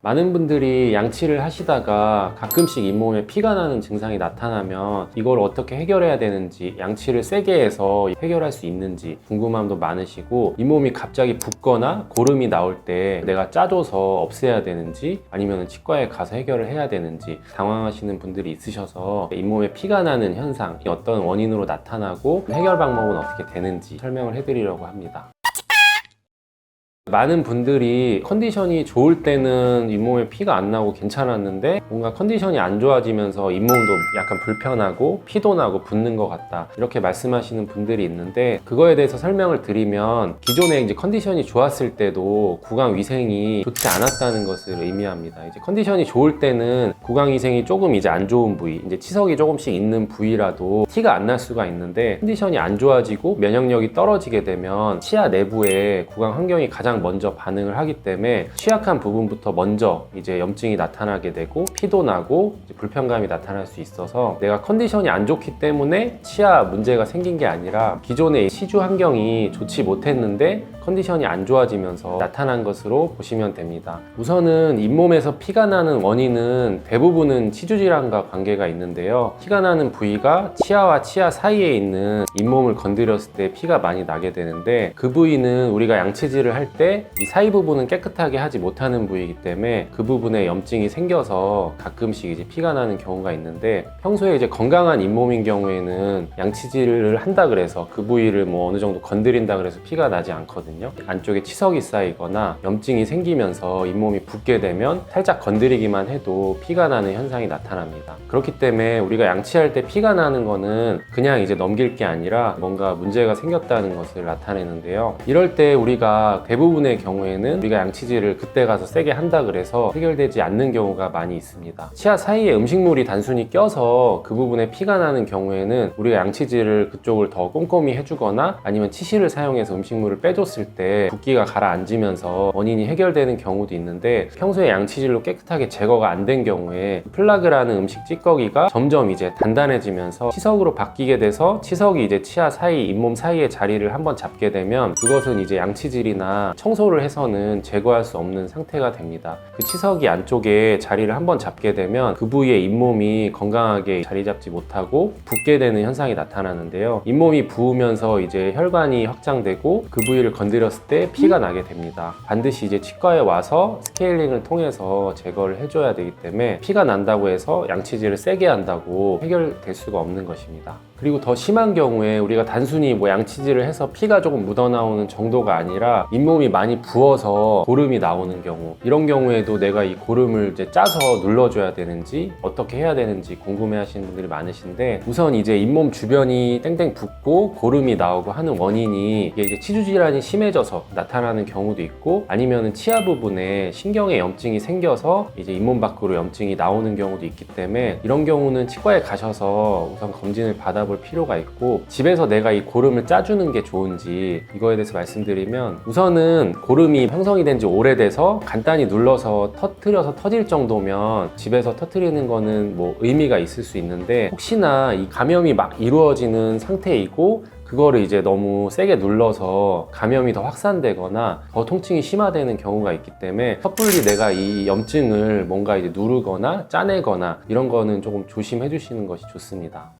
많은 분들이 양치를 하시다가 가끔씩 잇몸에 피가 나는 증상이 나타나면 이걸 어떻게 해결해야 되는지, 양치를 세게 해서 해결할 수 있는지 궁금함도 많으시고, 잇몸이 갑자기 붓거나 고름이 나올 때 내가 짜줘서 없애야 되는지 아니면 치과에 가서 해결을 해야 되는지 당황하시는 분들이 있으셔서 잇몸에 피가 나는 현상이 어떤 원인으로 나타나고 해결 방법은 어떻게 되는지 설명을 해드리려고 합니다. 많은 분들이 컨디션이 좋을 때는 잇몸에 피가 안 나고 괜찮았는데 뭔가 컨디션이 안 좋아지면서 잇몸도 약간 불편하고 피도 나고 붓는 것 같다, 이렇게 말씀하시는 분들이 있는데, 그거에 대해서 설명을 드리면 기존에 이제 컨디션이 좋았을 때도 구강 위생이 좋지 않았다는 것을 의미합니다. 이제 컨디션이 좋을 때는 구강 위생이 조금 이제 안 좋은 부위, 이제 치석이 조금씩 있는 부위라도 티가 안 날 수가 있는데, 컨디션이 안 좋아지고 면역력이 떨어지게 되면 치아 내부에 구강 환경이 가장 먼저 반응을 하기 때문에 취약한 부분부터 먼저 이제 염증이 나타나게 되고 피도 나고 이제 불편감이 나타날 수 있어서, 내가 컨디션이 안 좋기 때문에 치아 문제가 생긴 게 아니라 기존의 치주 환경이 좋지 못했는데 컨디션이 안 좋아지면서 나타난 것으로 보시면 됩니다. 우선은 잇몸에서 피가 나는 원인은 대부분은 치주 질환과 관계가 있는데요, 피가 나는 부위가 치아와 치아 사이에 있는 잇몸을 건드렸을 때 피가 많이 나게 되는데, 그 부위는 우리가 양치질을 할 때 이 사이 부분은 깨끗하게 하지 못하는 부위이기 때문에 그 부분에 염증이 생겨서 가끔씩 이제 피가 나는 경우가 있는데, 평소에 이제 건강한 잇몸인 경우에는 양치질을 한다 그래서 그 부위를 뭐 어느 정도 건드린다 그래서 피가 나지 않거든요. 안쪽에 치석이 쌓이거나 염증이 생기면서 잇몸이 붓게 되면 살짝 건드리기만 해도 피가 나는 현상이 나타납니다. 그렇기 때문에 우리가 양치할 때 피가 나는 거는 그냥 이제 넘길 게 아니라 뭔가 문제가 생겼다는 것을 나타내는데요, 이럴 때 우리가 대부분의 경우에는 우리가 양치질을 그때 가서 세게 한다 그래서 해결되지 않는 경우가 많이 있습니다. 치아 사이에 음식물이 단순히 껴서 그 부분에 피가 나는 경우에는 우리가 양치질을 그쪽을 더 꼼꼼히 해주거나 아니면 치실을 사용해서 음식물을 빼줬을 때 붓기가 가라앉으면서 원인이 해결되는 경우도 있는데, 평소에 양치질로 깨끗하게 제거가 안 된 경우에 플라그라는 음식 찌꺼기가 점점 이제 단단해지면서 치석으로 바뀌게 돼서 치석이 이제 치아 사이, 잇몸 사이의 자리를 한번 잡게 되면 그것은 이제 양치질이나 청소를 해서는 제거할 수 없는 상태가 됩니다. 그 치석이 안쪽에 자리를 한번 잡게 되면 그 부위의 잇몸이 건강하게 자리 잡지 못하고 붓게 되는 현상이 나타나는데요, 잇몸이 부으면서 이제 혈관이 확장되고 그 부위를 건드렸을 때 피가 나게 됩니다. 반드시 이제 치과에 와서 스케일링을 통해서 제거를 해줘야 되기 때문에 피가 난다고 해서 양치질을 세게 한다고 해결될 수가 없는 것입니다. 그리고 더 심한 경우에 우리가 단순히 뭐 양치질을 해서 피가 조금 묻어나오는 정도가 아니라 잇몸이 많이 부어서 고름이 나오는 경우, 이런 경우에도 내가 이 고름을 이제 짜서 눌러줘야 되는지 어떻게 해야 되는지 궁금해 하시는 분들이 많으신데, 우선 이제 잇몸 주변이 땡땡 붓고 고름이 나오고 하는 원인이 이게 이제 치주 질환이 심해져서 나타나는 경우도 있고, 아니면은 치아 부분에 신경에 염증이 생겨서 이제 잇몸 밖으로 염증이 나오는 경우도 있기 때문에, 이런 경우는 치과에 가셔서 우선 검진을 받아볼 필요가 있고, 집에서 내가 이 고름을 짜주는 게 좋은지 이거에 대해서 말씀드리면, 우선은 고름이 형성이 된 지 오래돼서 간단히 눌러서 터뜨려서 터질 정도면 집에서 터뜨리는 거는 뭐 의미가 있을 수 있는데, 혹시나 이 감염이 막 이루어지는 상태이고 그거를 이제 너무 세게 눌러서 감염이 더 확산되거나 더 통증이 심화되는 경우가 있기 때문에 섣불리 내가 이 염증을 뭔가 이제 누르거나 짜내거나 이런 거는 조금 조심해 주시는 것이 좋습니다.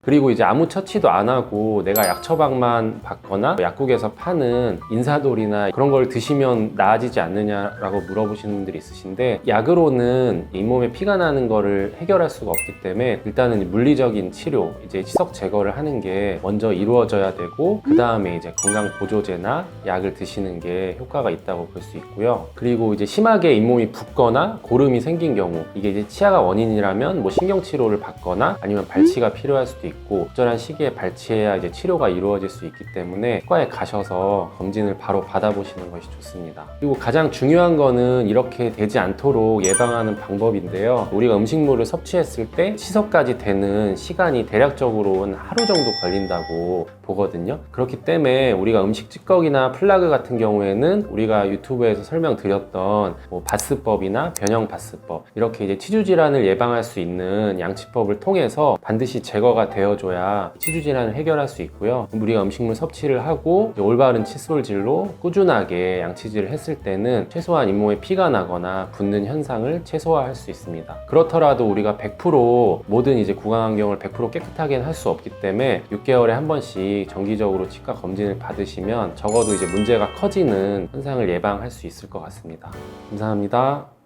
그리고 이제 아무 처치도 안 하고 내가 약 처방만 받거나 약국에서 파는 인사돌이나 그런 걸 드시면 나아지지 않느냐라고 물어보시는 분들이 있으신데, 약으로는 잇몸에 피가 나는 거를 해결할 수가 없기 때문에 일단은 물리적인 치료, 이제 치석 제거를 하는 게 먼저 이루어져야 되고, 그 다음에 이제 건강 보조제나 약을 드시는 게 효과가 있다고 볼 수 있고요. 그리고 이제 심하게 잇몸이 붓거나 고름이 생긴 경우, 이게 이제 치아가 원인이라면 뭐 신경 치료를 받거나 아니면 발치가 필요할 수도 있고, 적절한 시기에 발치해야 이제 치료가 이루어질 수 있기 때문에 치과에 가셔서 검진을 바로 받아보시는 것이 좋습니다. 그리고 가장 중요한 거는 이렇게 되지 않도록 예방하는 방법인데요, 우리가 음식물을 섭취했을 때 치석까지 되는 시간이 대략적으로는 하루 정도 걸린다고 보거든요. 그렇기 때문에 우리가 음식 찌꺼기나 플라그 같은 경우에는 우리가 유튜브에서 설명드렸던 뭐 바스법이나 변형 바스법, 이렇게 이제 치주 질환을 예방할 수 있는 양치법을 통해서 반드시 제거가 되어줘야 치주 질환을 해결할 수 있고요. 우리가 음식물 섭취를 하고 올바른 칫솔질로 꾸준하게 양치질을 했을 때는 최소한 잇몸에 피가 나거나 붓는 현상을 최소화할 수 있습니다. 그렇더라도 우리가 100% 모든 이제 구강 환경을 100% 깨끗하게 할 수 없기 때문에 6개월에 한 번씩 정기적으로 치과 검진을 받으시면 적어도 이제 문제가 커지는 현상을 예방할 수 있을 것 같습니다. 감사합니다.